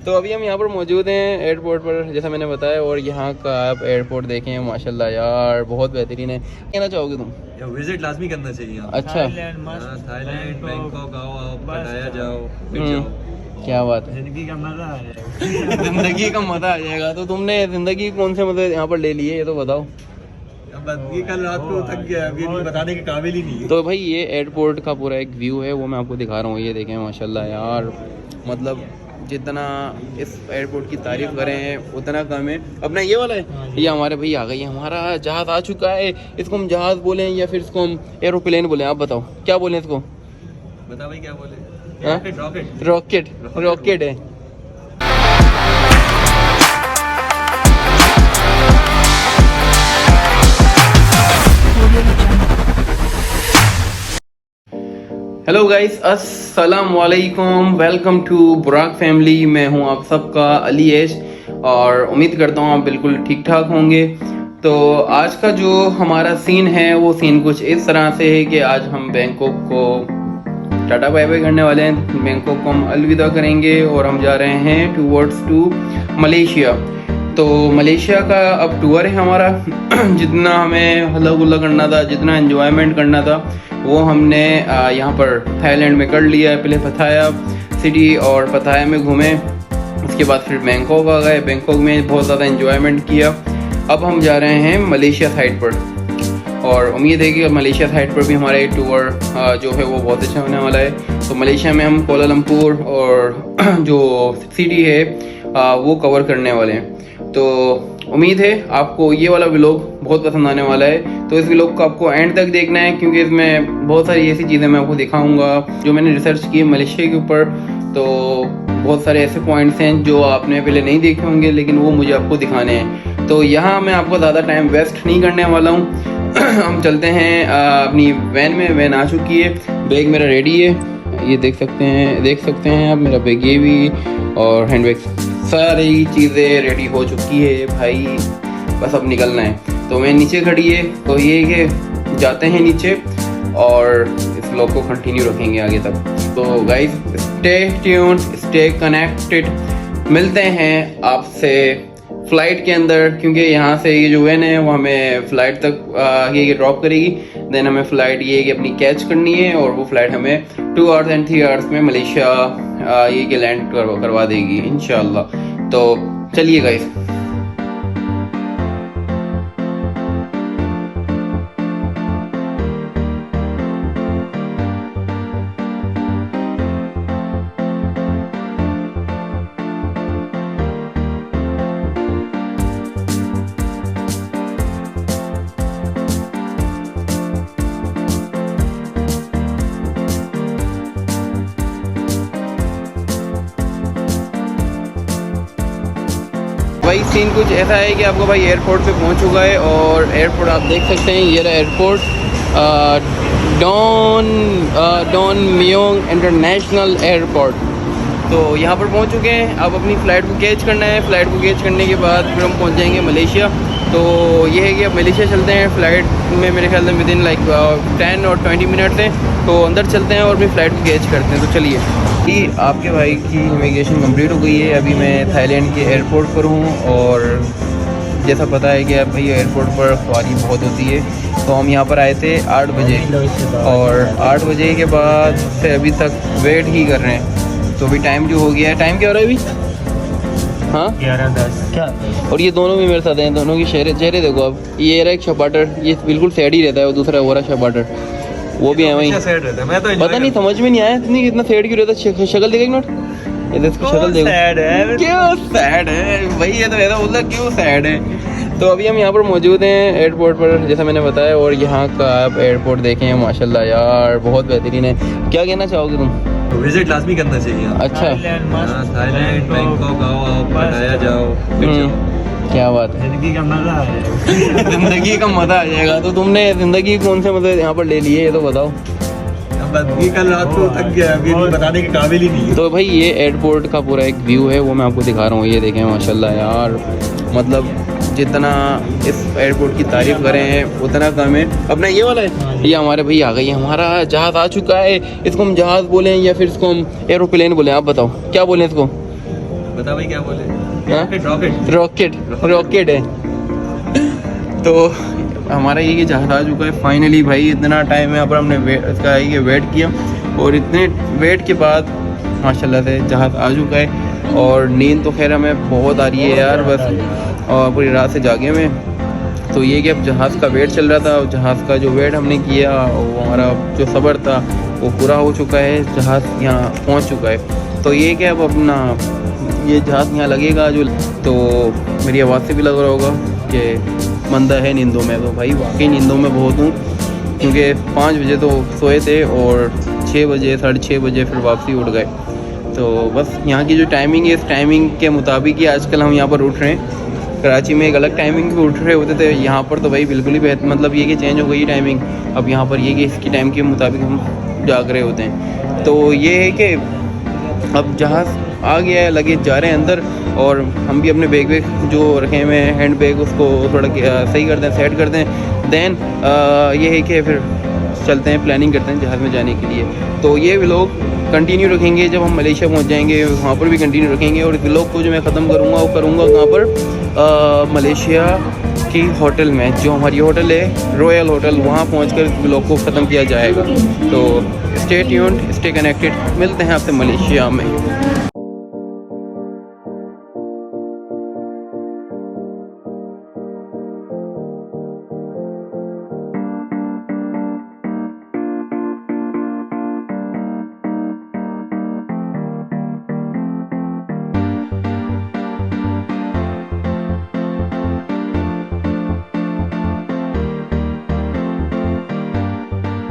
तो अभी हम यहाँ पर मौजूद हैं एयरपोर्ट पर, जैसा मैंने बताया। और यहाँ का आप एयरपोर्ट देखें, माशाल्लाह यार बहुत बेहतरीन है। कहना चाहोगे तुम? विजिट लाजमी करना चाहिए यहाँ। अच्छा, थाईलैंड, बैंकॉक आओ, पटाया जाओ, फिर जाओ। क्या बात है, जिंदगी का मजा आ जाएगा। जिंदगी का मजा आ जाएगा। तो तुमने जिंदगी कौन से मजे यहाँ पर ले लिए, ये तो बताओ। ये कल रात को थक गया, अभी बताने के काबिल ही नहीं है। तो भाई ये एयरपोर्ट का पूरा एक व्यू है, वो मैं आपको दिखा रहा हूँ। ये देखें माशाल्लाह यार, मतलब जितना इस एयरपोर्ट की तारीफ करें उतना कम है। अपना ये वाला है, ये हमारे भाई आ गई है, हमारा जहाज आ चुका है। इसको हम जहाज बोलें या फिर इसको हम एरोप्लेन बोलें, आप बताओ क्या बोलें इसको? बता भाई क्या बोले? हाँ? रॉकेट रॉकेट है। हेलो गाइस, अस्सलाम वालेकुम, वेलकम टू बुराक फैमिली। मैं हूं आप सबका अली ऐश और उम्मीद करता हूं आप बिल्कुल ठीक ठाक होंगे। तो आज का जो हमारा सीन है वो सीन कुछ इस तरह से है कि आज हम बैंकॉक को टाटा बाय बाय करने वाले हैं। बैंकॉक को हम अलविदा करेंगे और हम जा रहे हैं टूवर्ड्स टू मलेशिया। तो मलेशिया का अब टूर है हमारा। जितना हमें हल्ला गुल्ला करना था, जितना एंजॉयमेंट करना था, वो हमने यहाँ पर थाईलैंड में कर लिया है। पहले पथाया सिटी और पथाया में घूमे, उसके बाद फिर बैंकॉक आ गए। बैंकॉक में बहुत ज़्यादा एंजॉयमेंट किया। अब हम जा रहे हैं मलेशिया साइड पर और उम्मीद है कि मलेशिया साइड पर भी हमारा ये टूर जो है वो बहुत अच्छा होने वाला है। तो मलेशिया में हम कोलालमपुर और जो सिटी है वो कवर करने वाले हैं। तो उम्मीद है आपको ये वाला व्लॉग बहुत पसंद आने वाला है। तो इस व्लॉग को आपको एंड तक देखना है, क्योंकि इसमें बहुत सारी ऐसी चीज़ें मैं आपको दिखाऊंगा जो मैंने रिसर्च की मलेशिया के ऊपर। तो बहुत सारे ऐसे पॉइंट्स हैं जो आपने पहले नहीं देखे होंगे, लेकिन वो मुझे आपको दिखाने हैं। तो यहाँ मैं आपको ज़्यादा टाइम वेस्ट नहीं करने वाला हूँ। हम चलते हैं अपनी वैन में। वैन आ चुकी है, बैग मेरा रेडी है, ये देख सकते हैं आप मेरा बैग, ये भी और हैंड बैग, सारी चीज़ें रेडी हो चुकी है भाई, बस अब निकलना है। तो मैं नीचे खड़ी है, तो ये कि जाते हैं नीचे और इस व्लॉग को कंटिन्यू रखेंगे आगे तक। तो guys stay tuned, stay connected. मिलते हैं आपसे फ्लाइट के अंदर, क्योंकि यहाँ से ये जो वैन है वो हमें फ़्लाइट तक ये ड्रॉप करेगी। देन हमें फ़्लाइट ये कि अपनी कैच करनी है और वो फ़्लाइट हमें 2 hours and 3 hours में मलेशिया ये कि लैंड करवा देगी इंशाल्लाह। तो चलिए गाइस। भाई सीन कुछ ऐसा है कि आपको भाई एयरपोर्ट पे पहुंच चुका है और एयरपोर्ट आप देख सकते हैं, ये रहा एयरपोर्ट डॉन मियोंग इंटरनेशनल एयरपोर्ट। तो यहाँ पर पहुंच चुके हैं। अब अपनी फ़्लाइट को कैच करना है। फ़्लाइट को कैच करने के बाद फिर हम पहुँच जाएंगे मलेशिया। तो ये है कि अब मलेशिया चलते हैं। फ़्लाइट में मेरे ख्याल से विदिन लाइक 10 और 20 मिनट्स हैं। तो अंदर चलते हैं और अपनी फ़्लाइट को कैच करते हैं। तो चलिए। कि आपके भाई की इमिग्रेशन कंप्लीट हो गई है। अभी मैं थाईलैंड के एयरपोर्ट पर हूँ और जैसा पता है कि अब भाई एयरपोर्ट पर सवारी बहुत होती है। तो हम यहाँ पर आए थे 8 बजे और 8 बजे के बाद से अभी तक वेट ही कर रहे हैं। तो अभी टाइम जो हो गया है, टाइम क्या हो रहा है अभी? हाँ 11:10 क्या? और ये दोनों भी मेरे साथ हैं, दोनों के चेहरे देखो। अब ये रहा एक शपाटर, ये बिल्कुल सैड ही रहता है, और दूसरा हो रहा शपाटर, वो भी है वहीं। मैं तो पता नहीं, समझ में नहीं आया इतनी इतना सैड क्यों रहता है। शक्ल देखा एक मिनट, ये इसकी शक्ल देखो, सैड है, क्यों सैड है भाई, ये तो ऐसा बोलता क्यों सैड है। तो अभी हम यहाँ पर मौजूद हैं एयरपोर्ट पर, जैसा मैंने बताया। और यहाँ का आप एयरपोर्ट देखें, माशाल्लाह यार बहुत बेहतरीन है। क्या कहना चाहोगे तुम? विजिट लाजमी करना चाहिए। अच्छा, थाईलैंड, बैंकॉक आओ, पटाया जाओ, फिर जाओ। क्या बात है, जिंदगी का मजा आ जाएगा। जिंदगी का मजा आ जाएगा। तो तुमने जिंदगी कौन से मजे यहाँ पर ले लिए, ये तो बताओ। ये कल रात को थक गया, अभी बताने के काबिल ही नहीं है। तो भाई ये एयरपोर्ट का पूरा एक व्यू है, वो मैं आपको दिखा रहा हूँ। ये देखें माशाल्लाह यार, मतलब जितना इस एयरपोर्ट की तारीफ करें उतना कम है। अपना ये वाला है, ये हमारे भाई आ गई है, हमारा जहाज़ आ चुका है। इसको हम जहाज़ बोलें या फिर इसको हम एरोप्लेन बोलें, आप बताओ क्या बोलें इसको? बता भाई क्या बोले? हाँ? रॉकेट रॉकेट है। तो हमारा ये जहाज आ चुका है फाइनली भाई। इतना टाइम यहाँ पर हमने इसका ये वेट किया और इतने वेट के बाद माशाल्लाह से जहाज आ चुका है। और नींद तो खैर हमें बहुत आ रही है यार, बस और पूरी रात से जागे हुए। तो ये कि अब जहाज़ का वेट चल रहा था, जहाज़ का जो वेट हमने किया वो हमारा जो सब्र था वो पूरा हो चुका है, जहाज़ यहाँ पहुँच चुका है। तो ये कि अब अपना ये जहाज़ यहाँ लगेगा जो, तो मेरी आवाज़ से भी लग रहा होगा कि मंदा है नींदों में। तो भाई वाकई नींदों में बहुत हूँ, क्योंकि 5 बजे तो सोए थे और 6 बजे 6:30 बजे फिर वापसी उठ गए। तो बस यहाँ की जो टाइमिंग है इस टाइमिंग के मुताबिक ही आजकल हम यहाँ पर उठ रहे हैं। कराची में एक अलग टाइमिंग पे उठ रहे होते थे, यहाँ पर तो भाई बिल्कुल ही मतलब ये कि चेंज हो गई टाइमिंग। अब यहाँ पर ये कि इसकी टाइम के मुताबिक हम जाग रहे होते हैं। तो ये है कि अब जहाज़ आ गया है, लगेज जा रहे हैं अंदर और हम भी अपने बैग जो रखे हुए हैं हैंड बैग उसको थोड़ा सही कर दें, सेट कर दें। देन ये है कि फिर चलते हैं, प्लानिंग करते हैं जहाज़ में जाने के लिए। तो ये व्लॉग कंटिन्यू रखेंगे, जब हम मलेशिया पहुंच जाएंगे वहाँ पर भी कंटिन्यू रखेंगे। और इस व्लॉग को जो मैं ख़त्म करूँगा वो करूँगा कहाँ पर, मलेशिया की होटल में, जो हमारी होटल है रॉयल होटल, वहाँ पहुंचकर इस व्लॉग को ख़त्म किया जाएगा। तो स्टे ट्यून्ड, स्टे कनेक्टेड, मिलते हैं आपसे मलेशिया में।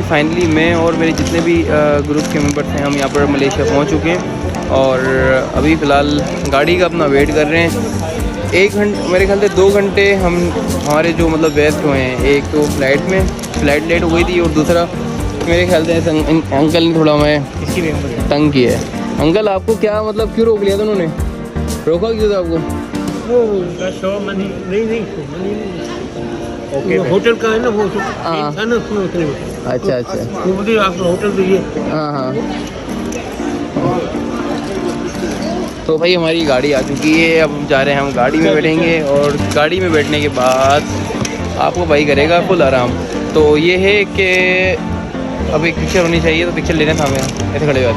फाइनली मैं और मेरे जितने भी ग्रुप के मेंबर्स हैं हम यहाँ पर मलेशिया पहुँच चुके हैं और अभी फ़िलहाल गाड़ी का अपना वेट कर रहे हैं। 1 घंटे मेरे ख्याल से 2 घंटे हमारे जो मतलब वेस्ट हुए हैं। एक तो फ्लाइट लेट हो गई थी और दूसरा मेरे ख्याल से अंकल ने थोड़ा हमें तंग किया है। अंकल आपको क्या मतलब क्यों रोक लिया था उन्होंने? रोका क्यों था आपको? होटल का है ना वो हाँ। था ना उसमें उतने में। अच्छा वो बोले आपको होटल दीजिए। हाँ हाँ। तो भाई हमारी गाड़ी आ चुकी है, अब हम जा रहे हैं, हम गाड़ी में बैठेंगे और गाड़ी में बैठने के बाद आपको भाई करेगा फुल आराम। तो ये है कि अब एक पिक्चर होनी चाहिए, तो पिक्चर लेना था हमें, ऐसे खड़े हुए।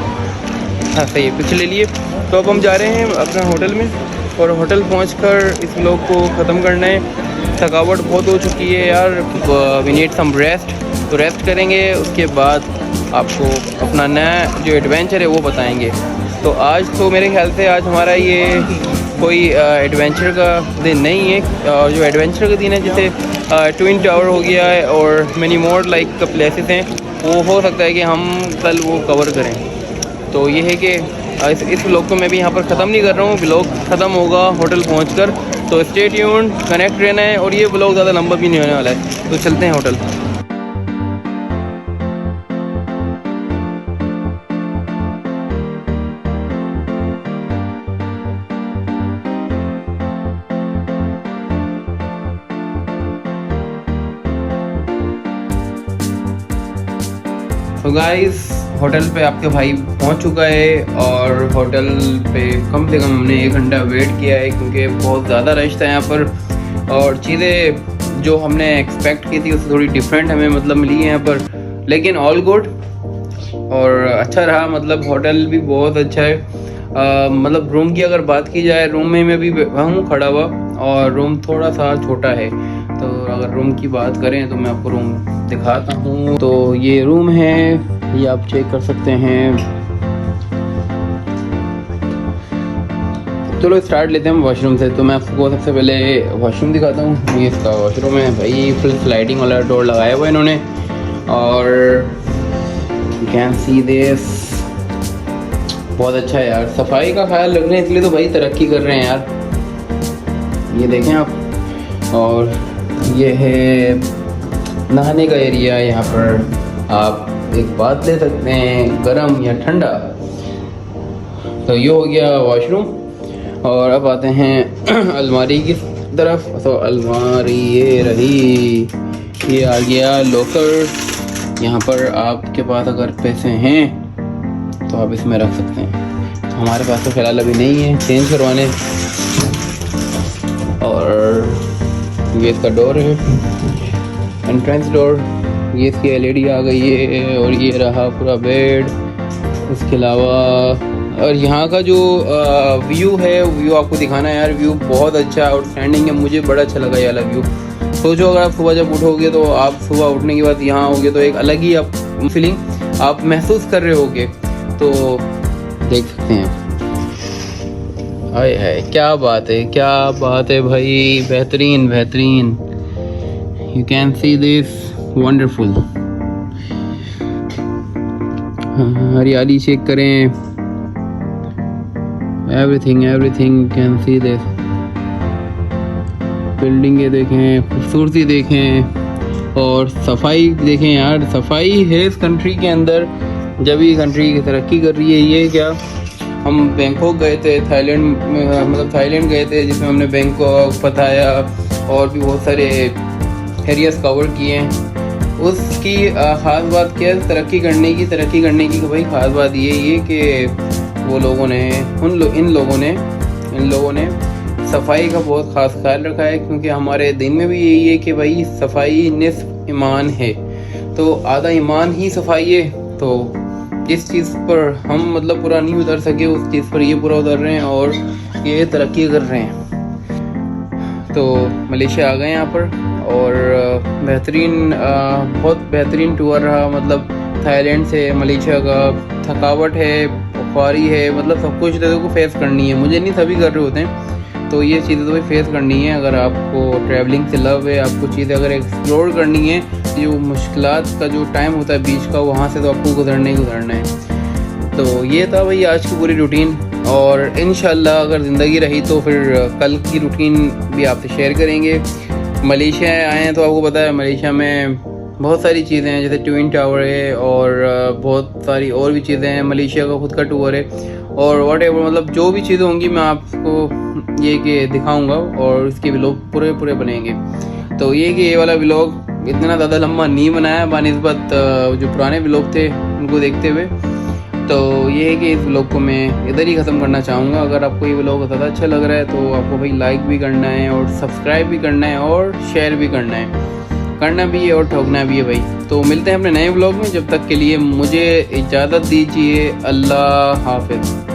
हाँ सही है, पिक्चर ले लिए। तो अब हम जा रहे हैं अपने होटल में और होटल पहुंचकर इस व्लॉग को ख़त्म करना है। थकावट बहुत हो चुकी है यार, वी नीड सम रेस्ट। तो रेस्ट करेंगे, उसके बाद आपको अपना नया जो एडवेंचर है वो बताएंगे। तो आज तो मेरे ख्याल से आज हमारा ये कोई एडवेंचर का दिन नहीं है। जो एडवेंचर का दिन है जैसे ट्विन टावर हो गया है और मैनी मोर लाइक प्लेसेस हैं, वो हो सकता है कि हम कल वो कवर करें। तो ये है कि इस व्लॉग को मैं भी यहाँ पर ख़त्म नहीं कर रहा हूँ, व्लॉग ख़त्म होगा होटल पहुँचकर। तो स्टे ट्यून्ड, कनेक्ट रहना है और ये व्लॉग ज़्यादा लंबा भी नहीं होने वाला है। तो चलते हैं होटल। तो गाइस होटल पे आपके भाई पहुंच चुका है और होटल पे कम से कम हमने 1 घंटा वेट किया है, क्योंकि बहुत ज़्यादा रश था यहाँ पर और चीज़ें जो हमने एक्सपेक्ट की थी उससे थोड़ी डिफरेंट हमें मतलब मिली है यहाँ पर। लेकिन ऑल गुड और अच्छा रहा, मतलब होटल भी बहुत अच्छा है। मतलब रूम की अगर बात की जाए, रूम में मैं भी हूँ खड़ा हुआ और रूम थोड़ा सा छोटा है। तो अगर रूम की बात करें तो मैं आपको रूम दिखाता हूँ। तो ये रूम है, ये आप चेक कर सकते हैं। चलो स्टार्ट लेते हैं हम वॉशरूम से। तो मैं आपको सबसे पहले वॉशरूम दिखाता हूँ। ये इसका वॉशरूम है भाई, फुल स्लाइडिंग वाला डोर लगाया हुआ है इन्होंने और यू कैन सी दिस, बहुत अच्छा है यार। सफाई का ख्याल रख रहे हैं इसलिए तो भाई तरक्की कर रहे हैं यार। ये देखें आप, और ये है नहाने का एरिया। यहाँ पर आप एक बात ले सकते हैं, गर्म या ठंडा। तो ये हो गया वॉशरूम और अब आते हैं अलमारी की तरफ। तो अलमारी ये रही, ये आ गया लॉकर। यहाँ पर आपके पास अगर पैसे हैं तो आप इसमें रख सकते हैं। हमारे पास तो फ़िलहाल अभी नहीं है, चेंज करवाने। और ये इसका डोर है, एंट्रेंस डोर। ये इसकी एलईडी आ गई है और ये रहा पूरा बेड। इसके अलावा और यहाँ का जो व्यू है, व्यू आपको दिखाना है यार। व्यू बहुत अच्छा आउटस्टैंडिंग है, मुझे बड़ा अच्छा लगा ये वाला व्यू। सोचो अगर आप सुबह जब उठोगे तो आप सुबह उठने के बाद यहाँ होगे तो एक अलग ही आप फीलिंग आप महसूस कर रहे होगे। तो देख सकते हैं, हाय हाय क्या बात है, क्या बात है भाई, बेहतरीन बेहतरीन। You can see this wonderful. हरियाली चेक करें, everything everything can see this. बिल्डिंगें देखें, खूबसूरती देखें और सफाई देखें यार। सफाई है इस कंट्री के अंदर, जब ये कंट्री की तरक्की कर रही है। ये क्या, हम बैंकॉक गए थे, थाईलैंड में, मतलब थाईलैंड गए थे जिसमें हमने बैंकॉक, पताया और भी बहुत सारे एरियाज कवर किए हैं। उसकी ख़ास बात क्या है तरक्की करने की भाई ख़ास बात ये कि वो लोगों ने इन लोगों ने सफाई का बहुत ख़ास ख्याल रखा है। क्योंकि हमारे दिन में भी यही है कि भाई सफाई निस्फ ईमान है, तो आधा ईमान ही सफाई है। तो जिस चीज़ पर हम मतलब पूरा नहीं उतर सके, उस चीज़ पर ये पूरा उतर रहे हैं और ये तरक्की कर रहे हैं। तो मलेशिया आ गए यहाँ पर और बेहतरीन, बहुत बेहतरीन टूर रहा। मतलब थाईलैंड से मलेशिया का थकावट है, ख्वारी है, मतलब सब कुछ चीज़ों को फेस करनी है। मुझे नहीं सभी कर रहे होते हैं, तो ये चीज़ें तो भाई फेस करनी है। अगर आपको ट्रैवलिंग से लव है, आपको चीज़ें अगर एक्सप्लोर करनी है, जो मुश्किलात का जो टाइम होता है बीच का, वहाँ से तो आपको गुजरना है। तो ये था भाई आज की पूरी रूटीन। और इंशाल्लाह अगर ज़िंदगी रही तो फिर कल की रूटीन भी आपसे शेयर करेंगे। मलेशिया आए हैं तो आपको पता है मलेशिया में बहुत सारी चीज़ें हैं, जैसे ट्विन टावर है और बहुत सारी और भी चीज़ें हैं। मलेशिया का खुद का टूर है और व्हाटएवर, मतलब जो भी चीज़ें होंगी मैं आपको ये कि दिखाऊंगा और इसके व्लॉग पूरे बनेंगे। तो ये कि ये वाला व्लॉग इतना ज़्यादा लंबा नहीं बनाया बानिस्बत जो पुराने व्लॉग थे उनको देखते हुए। तो ये है कि इस व्लॉग को मैं इधर ही ख़त्म करना चाहूँगा। अगर आपको ये व्लॉग ज़्यादा अच्छा लग रहा है तो आपको भाई लाइक भी करना है और सब्सक्राइब भी करना है और शेयर भी करना भी है और ठोकना भी है भाई। तो मिलते हैं अपने नए व्लॉग में, जब तक के लिए मुझे इजाज़त दीजिए। अल्लाह हाफिज़।